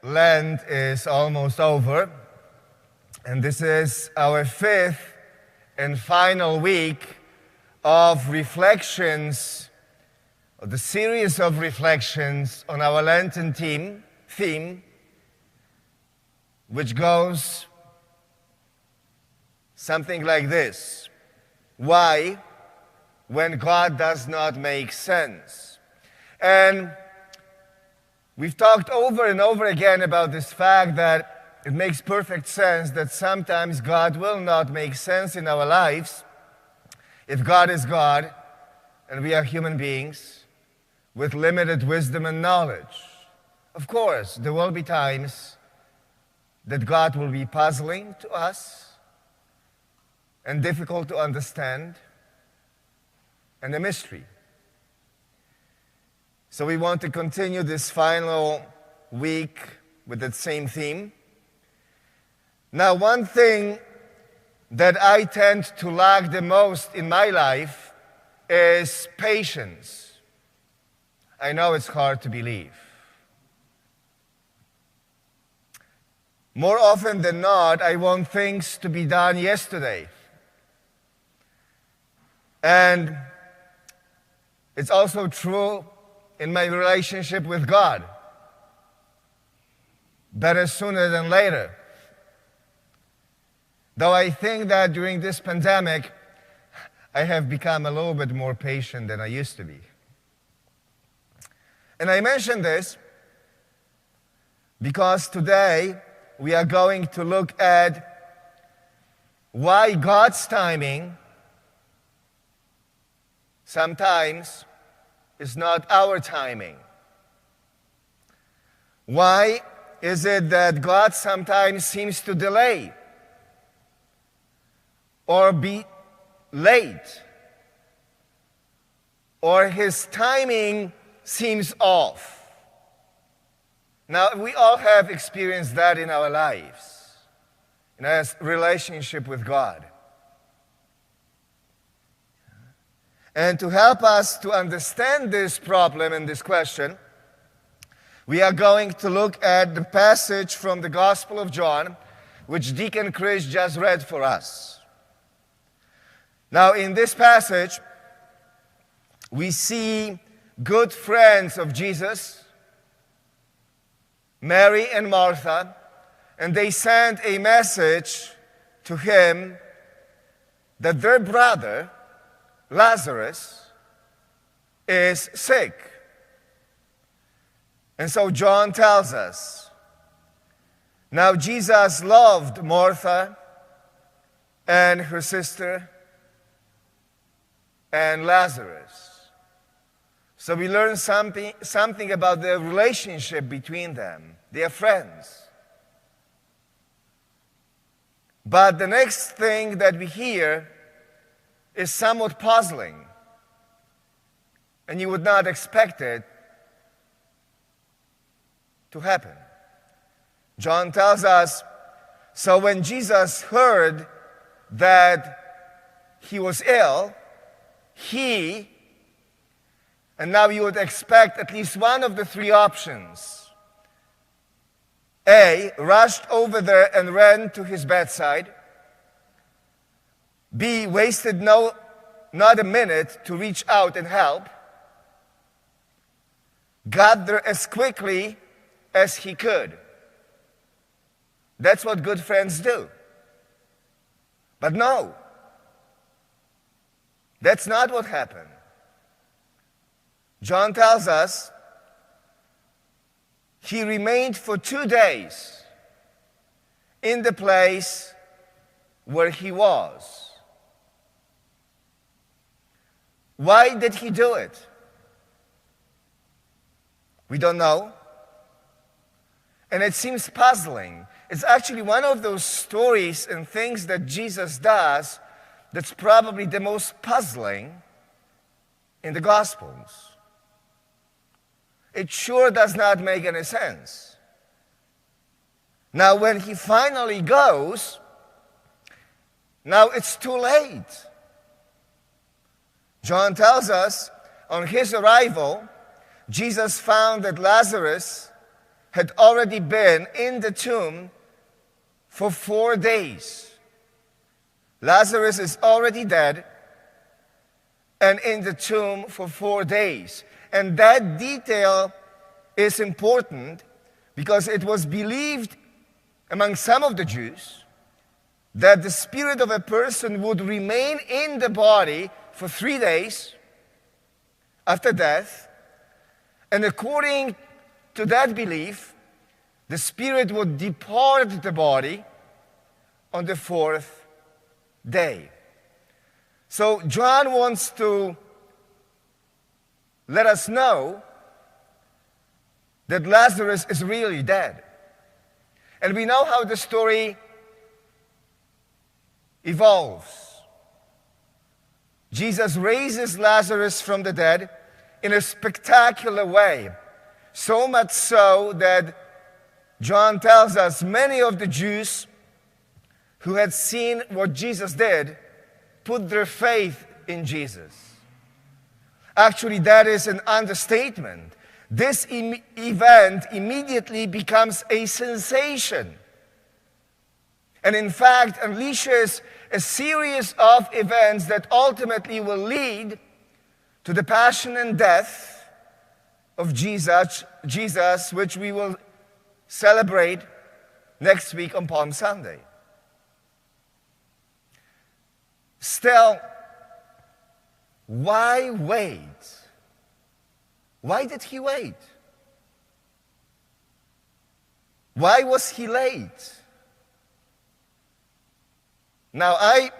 Lent is almost over, and this is our fifth and final week of reflections, of the series of reflections on our Lenten theme, which goes something like this: why, when God does not make sense? And we've talked over and over again about this fact that it makes perfect sense that sometimes God will not make sense in our lives if God is God and we are human beings with limited wisdom and knowledge. Of course, there will be times that God will be puzzling to us and difficult to understand and a mystery. So we want to continue this final week with that same theme. Now, one thing that I tend to lack the most in my life is patience. I know it's hard to believe. More often than not, I want things to be done yesterday. And it's also true in my relationship with God. Better sooner than later. Though I think that during this pandemic, I have become a little bit more patient than I used to be. And I mention this because today we are going to look at why God's timing sometimes is not our timing. Why is it that God sometimes seems to delay or be late, or his timing seems off? Now, we all have experienced that in our lives, in our relationship with God. And to help us to understand this problem and this question, we are going to look at the passage from the Gospel of John, which Deacon Chris just read for us. Now, in this passage, we see good friends of Jesus, Mary and Martha, and they sent a message to him that their brother, Lazarus, is sick. And so John tells us, now Jesus loved Martha and her sister and Lazarus. So we learn something about the relationship between them. They are friends. But the next thing that we hear is somewhat puzzling, and you would not expect it to happen. John tells us, so when Jesus heard that he was ill, and now you would expect at least one of the three options. A, rushed over there and ran to his bedside. B, wasted not a minute to reach out and help. Got there as quickly as he could. That's what good friends do. But no, that's not what happened. John tells us he remained for 2 days in the place where he was. Why did he do it? We don't know. And it seems puzzling. It's actually one of those stories and things that Jesus does that's probably the most puzzling in the Gospels. It sure does not make any sense. Now, when he finally goes, now it's too late. John tells us on his arrival, Jesus found that Lazarus had already been in the tomb for 4 days. Lazarus is already dead and in the tomb for 4 days. And that detail is important because it was believed among some of the Jews that the spirit of a person would remain in the body for 3 days after death. And according to that belief, the spirit would depart the body on the 4th day. So John wants to let us know that Lazarus is really dead. And we know how the story evolves. Jesus raises Lazarus from the dead in a spectacular way. So much so that John tells us many of the Jews who had seen what Jesus did put their faith in Jesus. Actually, that is an understatement. This event immediately becomes a sensation. And in fact, unleashes a series of events that ultimately will lead to the passion and death of Jesus, which we will celebrate next week on Palm Sunday. Still, why wait? Why did he wait? Why was he late? Now, I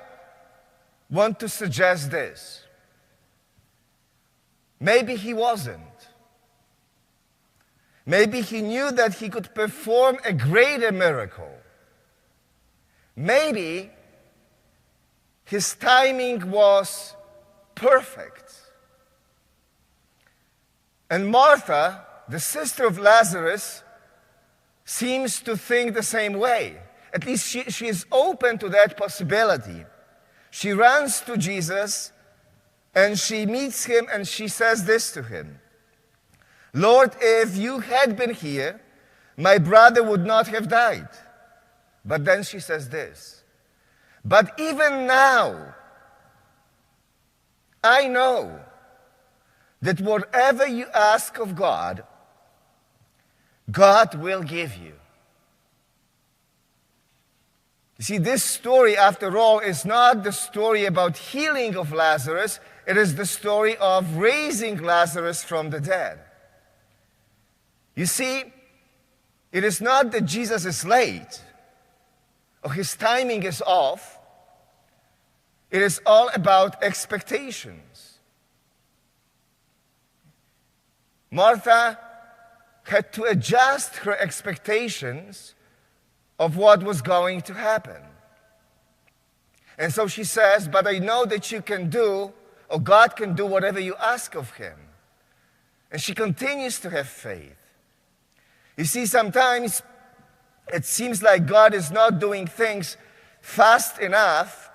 want to suggest this. Maybe he wasn't. Maybe he knew that he could perform a greater miracle. Maybe his timing was perfect. And Martha, the sister of Lazarus, seems to think the same way. At least she is open to that possibility. She runs to Jesus and she meets him and she says this to him: "Lord, if you had been here, my brother would not have died." But then she says this: "But even now, I know that whatever you ask of God, God will give you." You see, this story, after all, is not the story about healing of Lazarus. It is the story of raising Lazarus from the dead. You see, it is not that Jesus is late or his timing is off. It is all about expectations. Martha had to adjust her expectations of what was going to happen. And so she says, "But I know that you can do, or God can do whatever you ask of him." And she continues to have faith. You see, sometimes it seems like God is not doing things fast enough,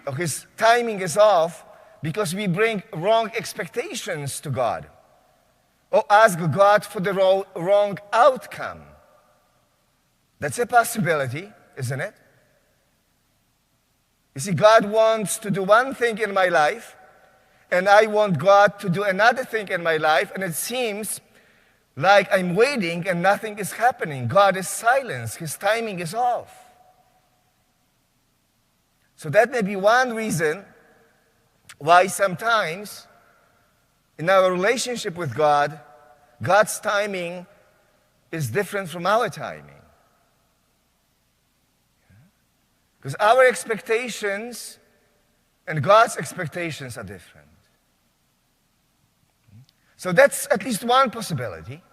or his timing is off, because we bring wrong expectations to God, or ask God for the wrong outcome. That's a possibility, isn't it? You see, God wants to do one thing in my life, and I want God to do another thing in my life, and it seems like I'm waiting and nothing is happening. God is silent. His timing is off. So that may be one reason why sometimes in our relationship with God, God's timing is different from our timing. Because our expectations and God's expectations are different. So that's at least one possibility.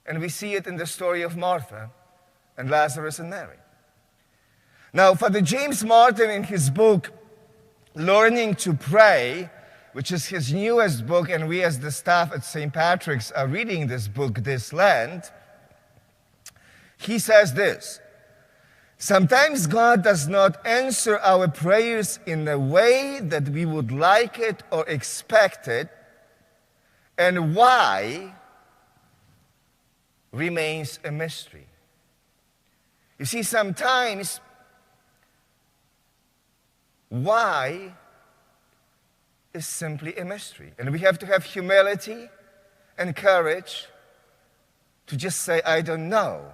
And we see it in the story of Martha and Lazarus and Mary. Now, Father James Martin, in his book, Learning to Pray, which is his newest book, and we as the staff at St. Patrick's are reading this book this Lent, he says this: "Sometimes God does not answer our prayers in the way that we would like it or expect it. And why? remains a mystery. You see, sometimes why is simply a mystery. And we have to have humility and courage to just say, I don't know.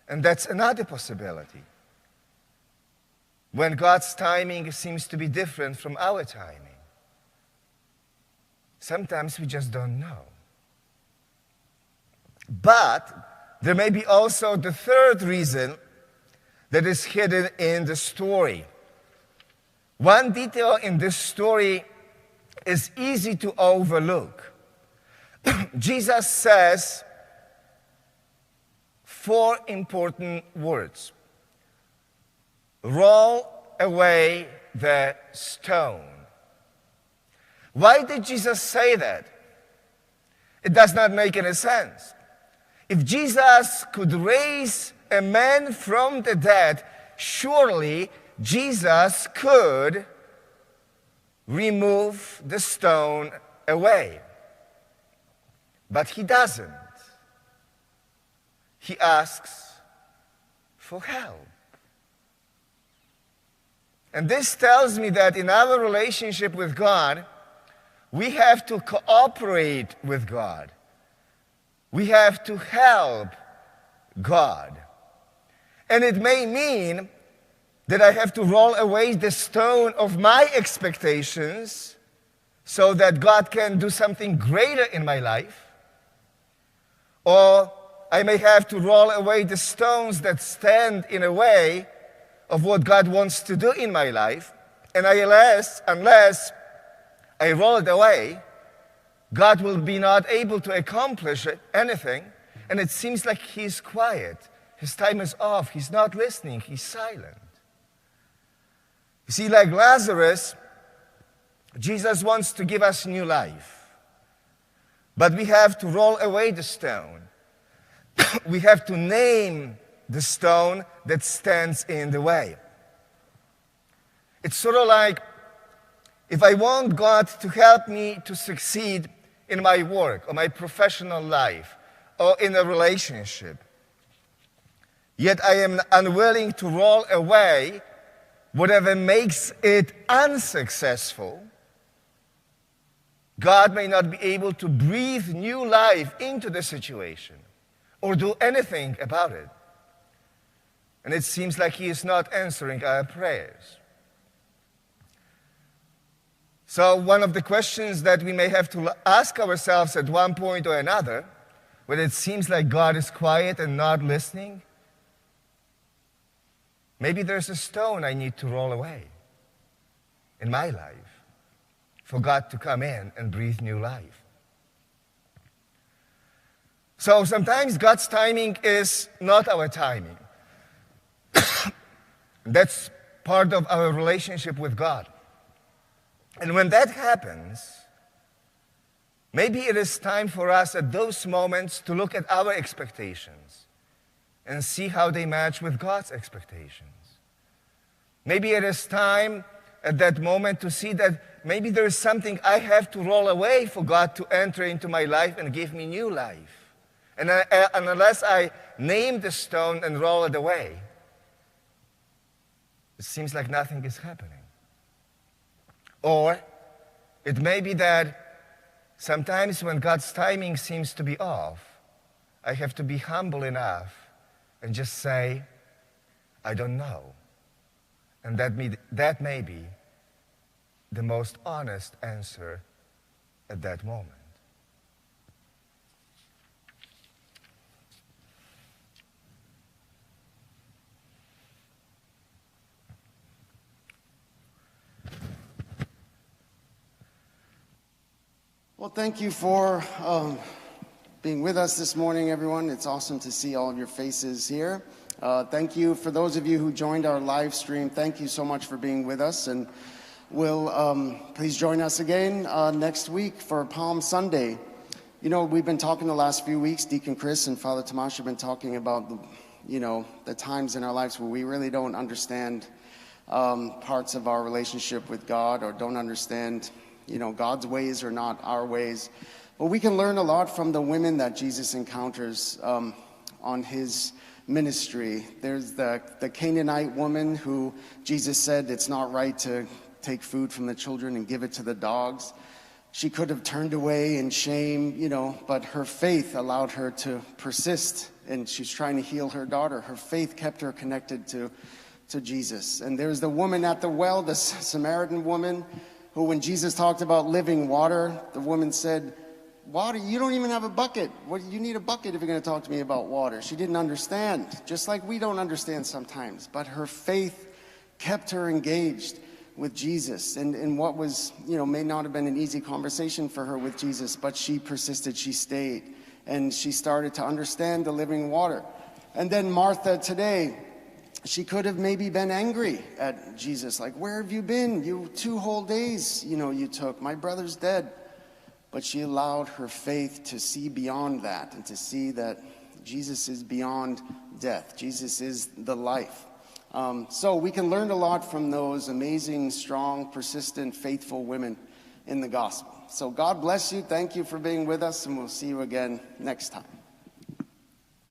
And that's another possibility. When God's timing seems to be different from our timing. Sometimes we just don't know. But there may be also the third reason that is hidden in the story. One detail in this story is easy to overlook. Jesus says 4 important words. Roll away the stone. Why did Jesus say that? It does not make any sense. If Jesus could raise a man from the dead, surely Jesus could remove the stone away. But he doesn't. He asks for help. And this tells me that in our relationship with God, we have to cooperate with God. We have to help God. And it may mean that I have to roll away the stone of my expectations so that God can do something greater in my life. Or I may have to roll away the stones that stand in a way of what God wants to do in my life. And unless I roll it away, God will be not able to accomplish anything. And it seems like he's quiet. His time is off. He's not listening. He's silent. You see, like Lazarus, Jesus wants to give us new life. But we have to roll away the stone. We have to name the stone that stands in the way. It's sort of like if I want God to help me to succeed in my work or my professional life or in a relationship, yet I am unwilling to roll away whatever makes it unsuccessful, God may not be able to breathe new life into the situation or do anything about it. And it seems like he is not answering our prayers. So one of the questions that we may have to ask ourselves at one point or another, when it seems like God is quiet and not listening, maybe there's a stone I need to roll away in my life for God to come in and breathe new life. So sometimes God's timing is not our timing. That's part of our relationship with God. And when that happens, maybe it is time for us at those moments to look at our expectations and see how they match with God's expectations. Maybe it is time at that moment to see that maybe there is something I have to roll away for God to enter into my life and give me new life. And unless I name the stone and roll it away, it seems like nothing is happening. Or it may be that sometimes when God's timing seems to be off, I have to be humble enough and just say, I don't know. And that may be the most honest answer at that moment. Well, thank you for being with us this morning, everyone. It's awesome to see all of your faces here. Thank you for those of you who joined our live stream. Thank you so much for being with us. And please join us again next week for Palm Sunday. You know, we've been talking the last few weeks, Deacon Chris and Father Tomasz have been talking about, the times in our lives where we really don't understand parts of our relationship with God or don't understand God's ways are not our ways. Well, we can learn a lot from the women that Jesus encounters on his ministry. There's the Canaanite woman who Jesus said it's not right to take food from the children and give it to the dogs. She could have turned away in shame, but her faith allowed her to persist, and she's trying to heal her daughter. Her faith kept her connected to Jesus. And there's the woman at the well, the Samaritan woman, who when Jesus talked about living water, the woman said, "Water, you don't even have a bucket. You need a bucket if you're going to talk to me about water." She didn't understand, just like we don't understand sometimes. But her faith kept her engaged with Jesus. And what was, may not have been an easy conversation for her with Jesus, but she persisted, she stayed, and she started to understand the living water. And then Martha today, she could have maybe been angry at Jesus, like, "Where have you been? 2 whole days, you took. My brother's dead." But she allowed her faith to see beyond that and to see that Jesus is beyond death. Jesus is the life. So we can learn a lot from those amazing, strong, persistent, faithful women in the gospel. So God bless you. Thank you for being with us, and we'll see you again next time.